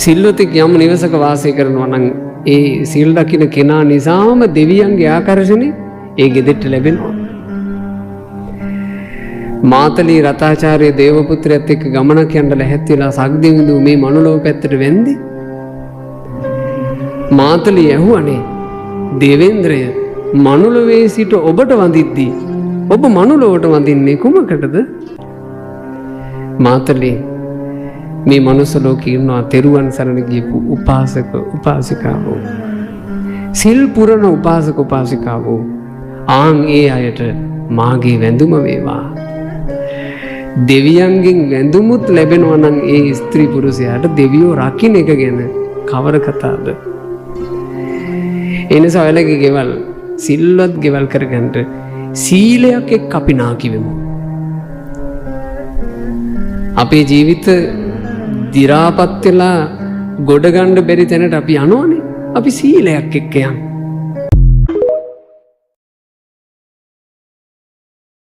සිල්වතෙක් යම් නිවසක වාසය කරනවා නම් ඒ සිල් රකින්න කෙනා නිසාම දෙවියන්ගේ ආකර්ෂණය ඒ ගෙදරට ලැබෙනවා. මාතලී රතාචාර්ය දේවපුත්‍රයත් එක්ක ගමනක් යන්න ලැහැත් වෙලා සක්දෙවිඳු මේ මනුලෝක පැත්තට වැන්දේ. මාතලී ඇහුවනේ දේවේන්ද්‍රය මනුලොවේ සිට ඔබට වඳිද්දී ඔබ මනුලොවට වඳින්නේ කුමකටද? මාතලී මේ මනුස්ස ලෝකේ ඉන්නවා තෙරුවන් සරණ ගියපු උපාසක උපාසිකාවෝ, සිල් පුරන උපාසක උපාසිකාවෝ. ආන් ඒ අයට මාගේ වැඳුම වේවා. දෙවියන්ගෙන් වැඳුමුත් ලැබෙනවා නම් ඒ ස්ත්‍රී පුරුෂයාට දෙවියෝ රකින්න එක ගැන කවර කතාවද? එනිසා ඔයාලගේ ගෙවල් සිල්වත් ගෙවල් කරගන්න සීලයක් එක්ක අපි නාකි වෙමු. අපේ ජීවිත දි รา පත් වෙලා ගොඩ ගන්න බැරි තැනට අපි යනවනේ. අපි සීලයක් එක්ක යමු.